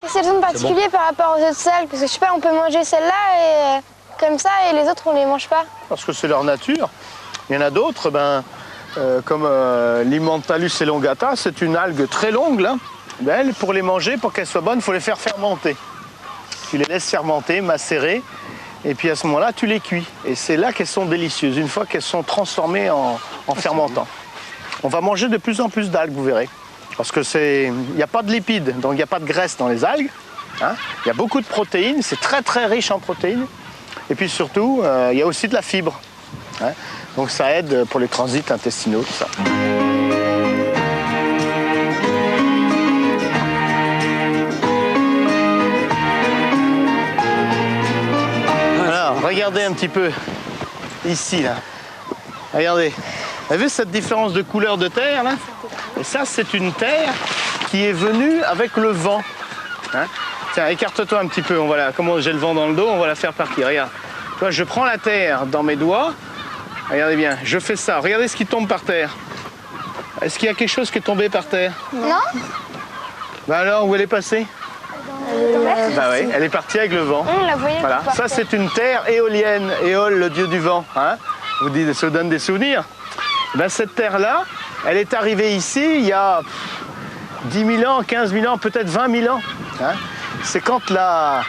C'est le particulier par rapport aux autres algues, parce que je sais pas, on peut manger celle-là et comme ça et les autres on les mange pas. Parce que c'est leur nature. Il y en a d'autres, comme l'Imantalus elongata, c'est une algue très longue là. Ben, pour les manger, pour qu'elles soient bonnes, il faut les faire fermenter. Tu les laisses fermenter, macérer, et puis à ce moment-là, tu les cuis. Et c'est là qu'elles sont délicieuses, une fois qu'elles sont transformées en fermentant. On va manger de plus en plus d'algues, vous verrez. Parce que il n'y a pas de lipides, donc il n'y a pas de graisse dans les algues. Hein. Il y a beaucoup de protéines, c'est très très riche en protéines. Et puis surtout, il y a aussi de la fibre. Hein. Donc ça aide pour les transits intestinaux, tout ça. Alors, regardez un petit peu ici, là. Regardez. Vous avez vu cette différence de couleur de terre, là? Et ça, c'est une terre qui est venue avec le vent. Hein? Tiens, écarte-toi un petit peu. Comment j'ai le vent dans le dos, on va la faire partir. Regarde. Tu vois, je prends la terre dans mes doigts. Regardez bien, je fais ça. Regardez ce qui tombe par terre. Est-ce qu'il y a quelque chose qui est tombé par terre? Non. Bah alors, où elle est passée? Bah oui, elle est partie avec le vent. On la voyait. Voilà. Ça, c'est une terre éolienne. Éole, le dieu du vent. Hein? Ça vous donne des souvenirs? Ben, cette terre-là, elle est arrivée ici il y a 10 000 ans, 15 000 ans, peut-être 20 000 ans. Hein? C'est quand la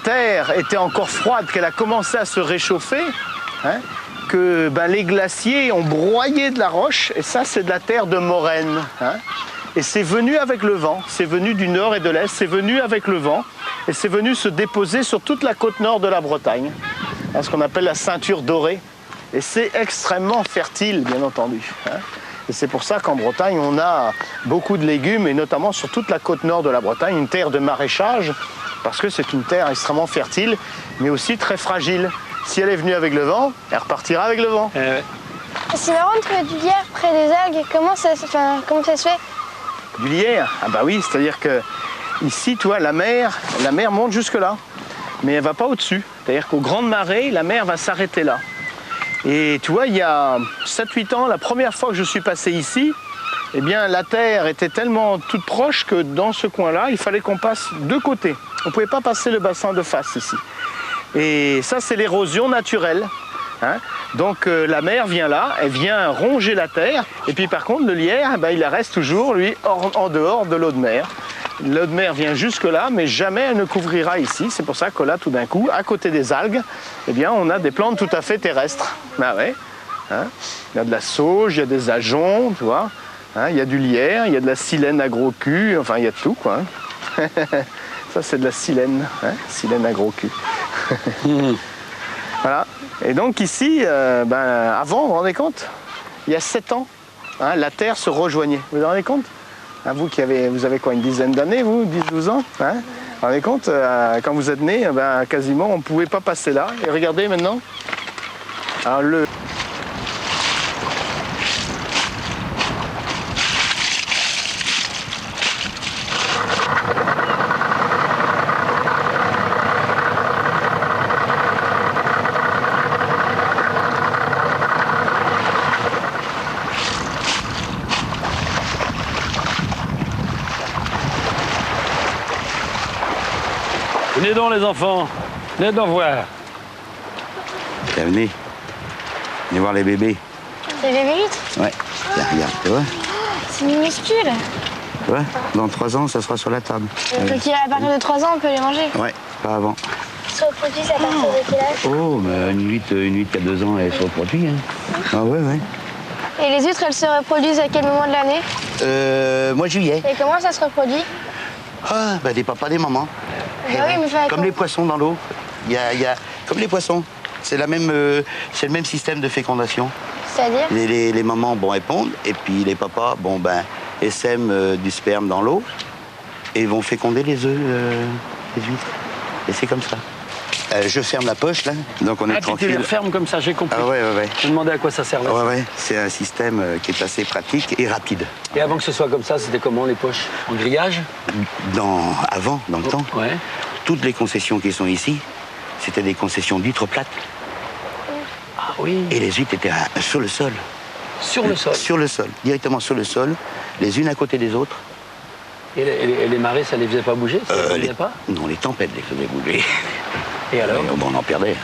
terre était encore froide, qu'elle a commencé à se réchauffer, hein, que les glaciers ont broyé de la roche, et ça, c'est de la terre de moraine. Hein? Et c'est venu avec le vent, c'est venu du nord et de l'est, c'est venu avec le vent, et c'est venu se déposer sur toute la côte nord de la Bretagne, hein, ce qu'on appelle la ceinture dorée. Et c'est extrêmement fertile, bien entendu. Hein. Et c'est pour ça qu'en Bretagne, on a beaucoup de légumes, et notamment sur toute la côte nord de la Bretagne, une terre de maraîchage, parce que c'est une terre extrêmement fertile, mais aussi très fragile. Si elle est venue avec le vent, elle repartira avec le vent. C'est marrant de trouver du lierre près des algues. Comment ça se fait? Du lierre? Ah bah oui, c'est-à-dire que ici, tu vois, la mer monte jusque là, mais elle ne va pas au-dessus. C'est-à-dire qu'aux grandes marées, la mer va s'arrêter là. Et tu vois, il y a 7-8 ans, la première fois que je suis passé ici, eh bien, la terre était tellement toute proche que dans ce coin-là, il fallait qu'on passe de côté. On ne pouvait pas passer le bassin de face ici. Et ça, c'est l'érosion naturelle. Hein. Donc la mer vient là, elle vient ronger la terre. Et puis par contre, le lierre, il reste toujours, lui, en dehors de l'eau de mer. L'eau de mer vient jusque là, mais jamais elle ne couvrira ici. C'est pour ça que là, tout d'un coup, à côté des algues, eh bien, on a des plantes tout à fait terrestres. Ben ouais. Hein. Il y a de la sauge, il y a des ajoncs, tu vois. Hein, il y a du lierre, il y a de la silène à gros cul, enfin, il y a de tout, quoi. Ça, c'est de la silène, hein, silène à gros cul. Voilà. Et donc ici, avant, vous vous rendez compte? Il y a 7 ans, hein, la terre se rejoignait. Vous vous rendez compte? Hein, vous avez quoi, une dizaine d'années, vous, 10-12 ans, hein? Vous vous rendez compte, quand vous êtes né, quasiment, on ne pouvait pas passer là. Et regardez maintenant. Alors, Venez donc les enfants, venez donc voir. Venez. Venez voir les bébés. Les bébés? Ouais. Tiens, regarde, tu vois? C'est minuscule. Tu vois? Dans 3 ans, ça sera sur la table. Donc à partir de 3 ans, on peut les manger? Ouais, pas avant. Ils se reproduisent à partir de quel âge? Oh, mais une huître qui a 2 ans, elle se reproduit. Hein. Ah ouais, ouais. Et les huîtres, elles se reproduisent à quel moment de l'année? Mois de juillet. Et comment ça se reproduit? Ah, des papas, des mamans. Oui, mais comme les poissons dans l'eau. Il y a comme les poissons. C'est le même système de fécondation. C'est-à-dire? Les mamans, elles pondent, et puis les papas, essaiment du sperme dans l'eau et vont féconder les œufs, les huîtres. Et c'est comme ça. Je ferme la poche, là, donc on est tranquille. Tu les refermes comme ça, j'ai compris. Ah ouais. Je me demandais à quoi ça servait. Ouais. C'est un système qui est assez pratique et rapide. Et avant que ce soit comme ça, c'était comment les poches? En grillage? Avant, dans le temps, ouais. Toutes les concessions qui sont ici, c'était des concessions d'huîtres plates. Ah oui. Et les huîtres étaient sur le sol. Sur le sol? Sur le sol, directement sur le sol, les unes à côté des autres. Et les marées, ça les faisait pas bouger? Ça les faisait pas? Non, les tempêtes les faisaient bouger. Et alors? Bon, on en perdait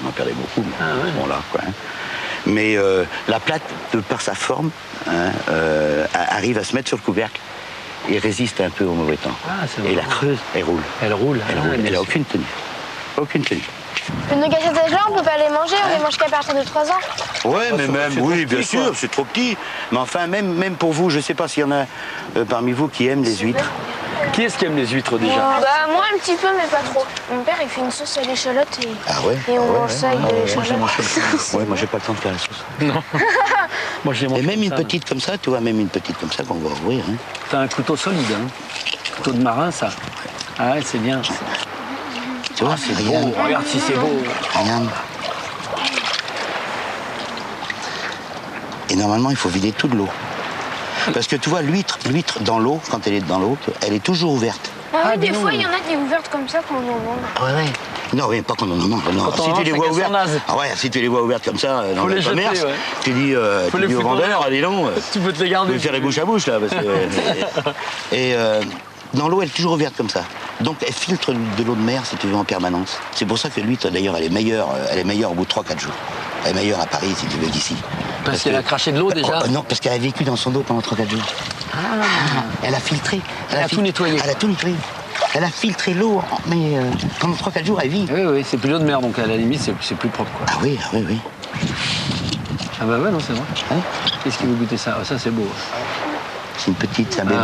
beaucoup. Ah ouais. Bon, là, quoi. Hein. Mais la plate, de par sa forme, hein, arrive à se mettre sur le couvercle et résiste un peu au mauvais temps. Ah, c'est et la marrant. creuse, elle roule. Elle roule. Elle roule. Elle n'a aucune tenue. Aucune tenue. Mais nos gâteaux là, on peut pas les manger, on les mange qu'à partir de 3 ans. Ouais, mais c'est même, trop oui, bien petit, sûr, quoi. c'est trop petit. Mais enfin, même pour vous, je sais pas s'il y en a parmi vous qui aiment les huîtres. Qui est-ce qui aime les huîtres déjà? Bah moi un petit peu, mais pas trop. Mon père il fait une sauce à l'échalote et, Ah ouais? et on Ah ouais, mange ça avec de Moi, je l'échalote. mange comme ça. Ouais, moi j'ai pas le temps de faire la sauce. Non. Moi, je les mange Et même comme une ça. petite comme ça, tu vois, même une petite comme ça qu'on va ouvrir. Hein. C'est un couteau solide, hein. Couteau de marin, ça. Ah ouais, c'est bien. Tu vois, c'est rien. Oh, regarde si c'est beau. Regarde. Et normalement, il faut vider toute l'eau. Parce que tu vois, l'huître dans l'eau, quand elle est dans l'eau, elle est toujours ouverte. Ah oui, des dis fois donc. il y en a qui sont ouvertes comme ça quand on en mange. Ouais, ouais. Non, oui, pas quand on en mange. Non. Quand on Si en tu les mange, vois chacun son ouvertes. naze. Ah ouais, si tu les vois ouvertes comme ça dans Faut le les jeter, commerce, ouais. tu dis, Faut les au foutre en vendeur, l'air. allez non. Tu peux te les Tu garder. peux faire les bouche à bouche là. Parce que, et dans l'eau, elle est toujours ouverte comme ça. Donc elle filtre de l'eau de mer si tu veux en permanence. C'est pour ça que l'huître d'ailleurs elle est meilleure au bout de 3-4 jours. Elle est meilleure à Paris si tu veux qu'ici. Parce qu'elle a craché de l'eau déjà. Non, parce qu'elle a vécu dans son eau pendant 3-4 jours. Elle a filtré. Elle a tout nettoyé. Elle a tout nettoyé. Elle a filtré l'eau, mais pendant 3-4 jours elle vit. Oui, oui, c'est plus l'eau de mer, donc à la limite, c'est plus propre, quoi. Ah oui, oui, oui. Ah bah ouais, non, c'est vrai. Hein Qu'est-ce qui veut goûter ça? Ah, ça, c'est beau. C'est une petite, c'est un bébé.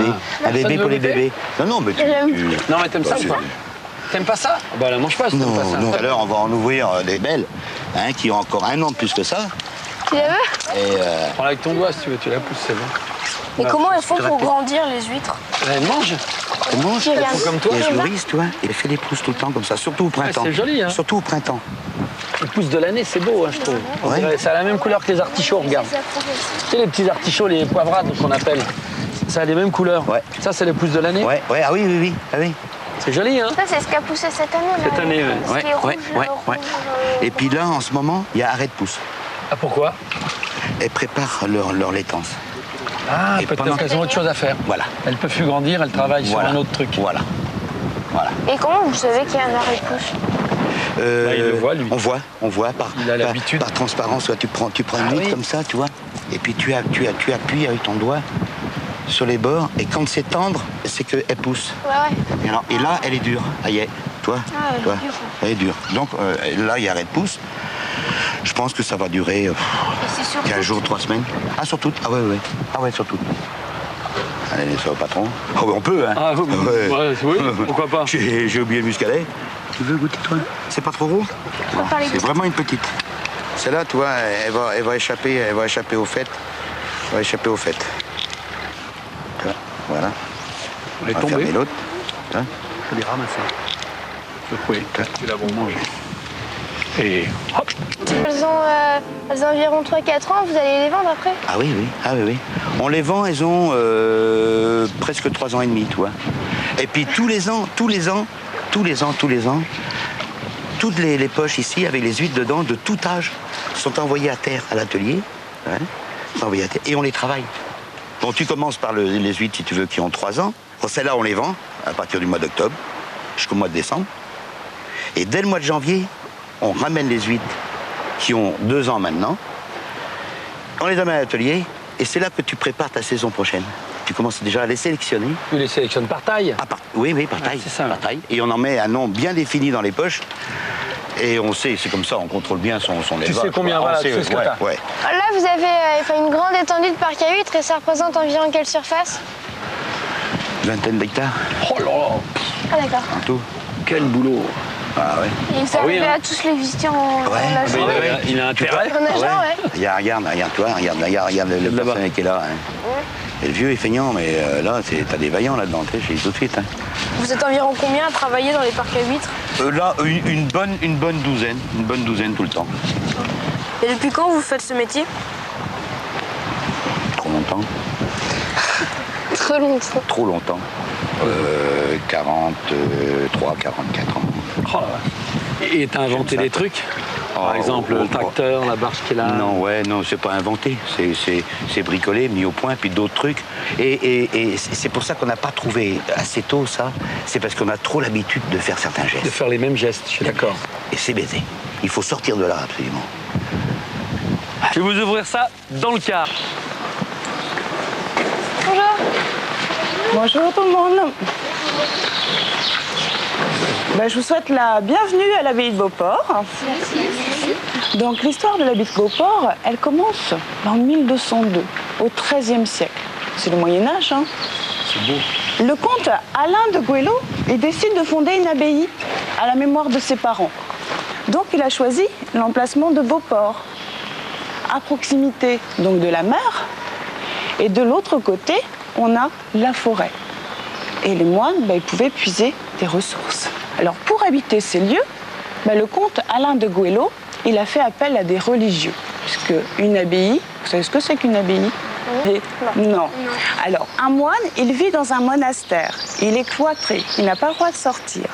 Ah. Un bébé Ça te pour les veut goûter bébés. Non, mais Non, mais t'aimes ça ou pas? T'aimes pas ça? Bah, la mange pas si t'aimes Non, pas ça. non. Tout à l'heure, on va en ouvrir des belles, hein, qui ont encore 1 an de plus que ça. Tu la veux? Et Prends-la avec ton doigt si tu veux, tu la pousses, c'est bon. Et comment elles font pour grandir les huîtres? Elle mange. elle mange, Regarde. Faut comme toi. et elle se nourrissent, tu vois. Et elle fait des pousses tout le temps comme ça, surtout au printemps. c'est joli, hein. Surtout au printemps. Les pousses de l'année, c'est beau, hein, je trouve. On Ouais. dirait- Ça a la même couleur que les artichauts, regarde. Tu sais, les petits artichauts, les poivrades qu'on appelle. Ça a les mêmes couleurs. Ouais. Ça, c'est les pousses de l'année. Ouais, ouais, ah oui, oui, oui. Ah oui. C'est joli, hein? Ça c'est ce qui a poussé cette année. là. Cette année, ouais. Ce qui est rouge, ouais, là, ouais. rouge, Et puis là, en ce moment, il y a arrêt de pousse. Ah, pourquoi? Elles préparent leur laitance. Ah, Et peut-être pendant- qu'elles ont autre chose à faire. Voilà. Elles peuvent plus grandir, elles travaillent Voilà. sur un autre truc. Voilà. Voilà. Et comment vous savez qu'il y a un arrêt de pousse? Bah, il le voit, lui. On voit par, Il a l'habitude. par transparence. Tu prends Ah une huître oui. comme ça, tu vois, et puis tu appuies avec ton doigt sur les bords, et quand c'est tendre, c'est qu'elle pousse. Ouais, ouais. Et là, elle est dure. Ah, y est, toi, Ah, elle est toi, dure. elle est dure. Donc là, il y a arrêt de pousse. Je pense que ça va durer Et c'est surtout. 15 jours, 3 semaines. Ah, sur toutes. Ah ouais, ouais. Ah ouais, sur toutes. Allez, ça va, patron. Ah ouais, on peut, hein. Ah, ouais, oui, pourquoi pas. J'ai oublié le muscadet. Tu veux goûter, toi? C'est pas trop gros? Non, faire les c'est goûter. vraiment une petite. Celle-là, tu vois, elle va échapper au fait. Elle va échapper au fait. Voilà. Elle est On va tombée. fermer l'autre. Hein? Je vais les ramasser. Oui, tu l'as bon manger. Et hop. Elles ont environ 3-4 ans, vous allez les vendre après? Ah oui, oui. Ah oui, oui. On les vend, elles ont presque 3 ans et demi, tu vois. Et puis tous les ans, toutes les poches ici, avec les huîtres dedans, de tout âge, sont envoyées à terre, à l'atelier. Hein, sont envoyées à terre, et on les travaille. Bon, tu commences par les huîtres, si tu veux, qui ont 3 ans. Bon, celles-là, on les vend à partir du mois d'octobre jusqu'au mois de décembre. Et dès le mois de janvier, on ramène les huîtres qui ont 2 ans maintenant. On les amène à l'atelier, et c'est là que tu prépares ta saison prochaine. Tu commences déjà à les sélectionner. Tu les sélectionnes par taille. Oui, par taille. c'est ça. Par taille. Et on en met un nom bien défini dans les poches. Et on sait, c'est comme ça, on contrôle bien son élevage. sais combien, quoi. voilà, On sait, tu sais ce que ouais, t'as. ouais. Là, vous avez fait une grande étendue de parc à huîtres et ça représente environ quelle surface? Vingtaine d'hectares, Oh là là, Ah d'accord. en tout. quel boulot. Ah ouais. Et vous oui, arrivez hein. à tous les visiter en la Mais journée? il a intérêt. En nageant, ouais. Regarde-toi, regarde le Là-bas. personnel qui est là. Hein. Et le vieux est feignant, mais là, t'as des vaillants là-dedans, tu sais, je dis tout de suite. Hein. Vous êtes environ combien à travailler dans les parcs à huîtres? Là, une bonne douzaine tout le temps. Et depuis quand vous faites ce métier? Trop longtemps. Trop longtemps. Trop longtemps. 43, 44 ans. Oh là là. Et t'as inventé des trucs? Par exemple, le tracteur, la barge qui est là. Non, non, c'est pas inventé. C'est bricolé, mis au point, puis d'autres trucs. Et c'est pour ça qu'on n'a pas trouvé assez tôt ça. C'est parce qu'on a trop l'habitude de faire certains gestes. De faire les mêmes gestes, je suis d'accord. Et c'est baiser. Il faut sortir de là, absolument. Je vais vous ouvrir ça dans le car. Bonjour. Bonjour tout le monde. Je vous souhaite la bienvenue à l'abbaye de Beauport. Donc l'histoire de l'abbaye de Beauport, elle commence en 1202, au XIIIe siècle. C'est le Moyen-Âge. Hein. C'est beau. Le comte Alain de Guélo, il décide de fonder une abbaye à la mémoire de ses parents. Donc il a choisi l'emplacement de Beauport, à proximité donc de la mer. Et de l'autre côté, on a la forêt. Et les moines, ils pouvaient puiser des ressources. Alors pour habiter ces lieux, le comte Alain de Guélo, il a fait appel à des religieux. Puisque une abbaye, vous savez ce que c'est qu'une abbaye? Non. Alors un moine, il vit dans un monastère. Il est cloîtré, il n'a pas le droit de sortir.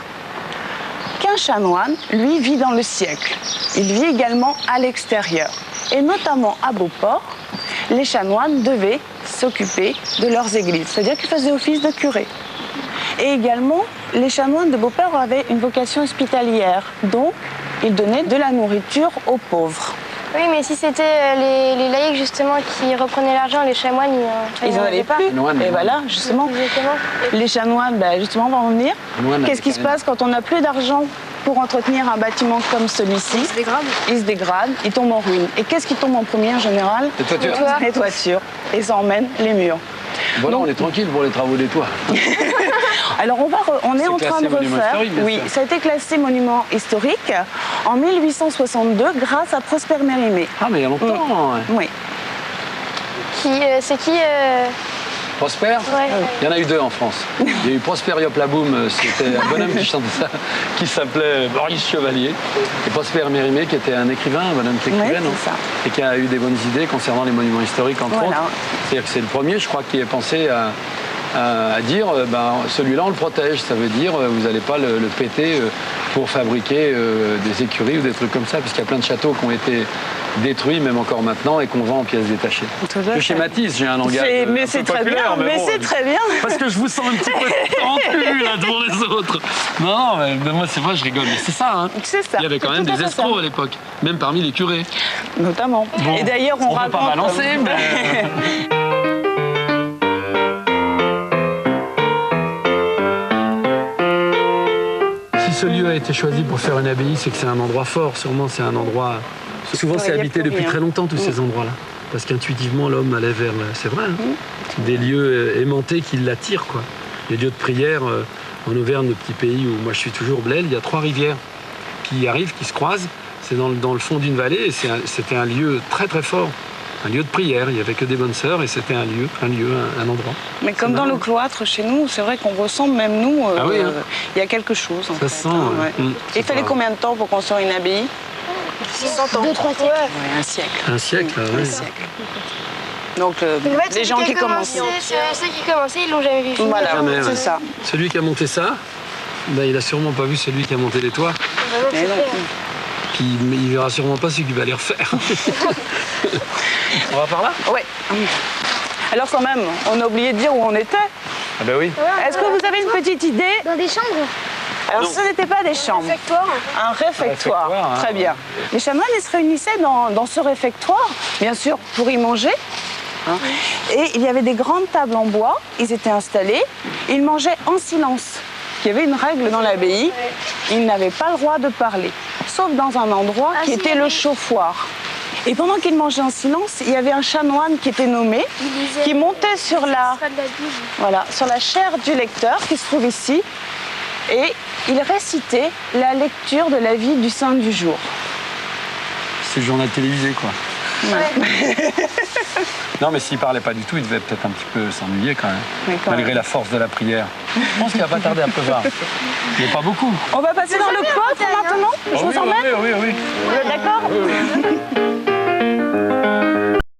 Qu'un chanoine, lui, vit dans le siècle. Il vit également à l'extérieur. Et notamment à Beauport, les chanoines devaient s'occuper de leurs églises. C'est-à-dire qu'ils faisaient office de curé. Et également, les chanoines de Beauport avaient une vocation hospitalière. Donc, ils donnaient de la nourriture aux pauvres. Oui, mais si c'était les laïcs justement qui reprenaient l'argent, les chanoines, ils n'en avaient plus. Et voilà, justement, les chanoines, justement, vont en venir. Qu'est-ce qui se passe quand on n'a plus d'argent pour entretenir un bâtiment comme celui-ci? Il se dégrade. Il se dégrade, il tombe en ruine. Et qu'est-ce qui tombe en premier en général? Les toitures. Les toitures. Et ça emmène les murs. Voilà, donc, on est tranquille pour les travaux des toits. Alors on est en train de refaire. Oui, ça a été classé monument historique en 1862 grâce à Prosper Mérimée. Ah, mais il y a longtemps. Oui. C'est qui Prosper? Ouais. Il y en a eu deux en France. Il y a eu Prosper Yoplaboum, c'était un bonhomme qui chantait ça, qui s'appelait Maurice Chevalier. Et Prosper Mérimée, qui était un écrivain, un bonhomme qui écrivait, non? Et qui a eu des bonnes idées concernant les monuments historiques, entre autres. C'est-à-dire que c'est le premier, je crois, qui ait pensé à dire celui-là on le protège, ça veut dire vous n'allez pas le péter pour fabriquer des écuries ou des trucs comme ça, parce qu'il y a plein de châteaux qui ont été détruits, même encore maintenant, et qu'on vend en pièces détachées. Je schématise, j'ai un langage mais c'est très bien, c'est très bien. Parce que je vous sens un petit peu tendu là devant les autres. Non, mais moi c'est vrai, je rigole, mais c'est ça, hein. C'est ça. Il y avait quand même des escrocs à l'époque, même parmi les curés. Notamment. Bon, et d'ailleurs on peut pas balancer, mais... Ce lieu a été choisi pour faire une abbaye, c'est que c'est un endroit fort, sûrement c'est un endroit... Souvent c'est habité depuis très longtemps, tous ces endroits-là. Parce qu'intuitivement, l'homme allait vers, c'est vrai, des lieux aimantés qui l'attirent, quoi. Les lieux de prière, en Auvergne, le petit pays où moi je suis toujours Blaise, il y a 3 rivières qui arrivent, qui se croisent. C'est dans le fond d'une vallée et c'était un lieu très très fort. Un lieu de prière, il n'y avait que des bonnes sœurs et c'était un endroit. Mais comme dans le cloître chez nous, c'est vrai qu'on ressent, même nous, il y a quelque chose. Ça sent. Il fallait combien de temps pour construire une abbaye? 100 ans. 2-3 siècles. Ouais, un siècle. Un siècle, oui. Un siècle. Donc les gens qui commencent. Ceux qui commençaient, ils l'ont jamais vu. Voilà, c'est ça. Celui qui a monté ça, il a sûrement pas vu celui qui a monté les toits. Mais non. Puis il verra sûrement pas celui qui va les refaire. On va par là? Oui. Alors quand même, on a oublié de dire où on était. Ah ben oui. Est-ce que vous avez une petite idée? Dans des chambres? Alors ce n'était pas des chambres. Un réfectoire. Hein. Très bien. Les chanoines, ils se réunissaient dans ce réfectoire, bien sûr, pour y manger. Et il y avait des grandes tables en bois, ils étaient installés, ils mangeaient en silence. Il y avait une règle dans l'abbaye, ils n'avaient pas le droit de parler, sauf dans un endroit qui était le chauffoir. Et pendant qu'ils mangeaient en silence, il y avait un chanoine qui était nommé, qui montait sur sur la chaire du lecteur qui se trouve ici, et il récitait la lecture de la vie du saint du jour. C'est le journal télévisé, quoi. Ouais. Non, mais s'il parlait pas du tout, il devait peut-être un petit peu s'ennuyer quand même, malgré même la force de la prière. Je pense qu'il va pas tarder à pleuvoir. Il n'y a pas beaucoup. On va passer dans le cloître maintenant. Je vous emmène. Oui. Vous êtes d'accord? Oui.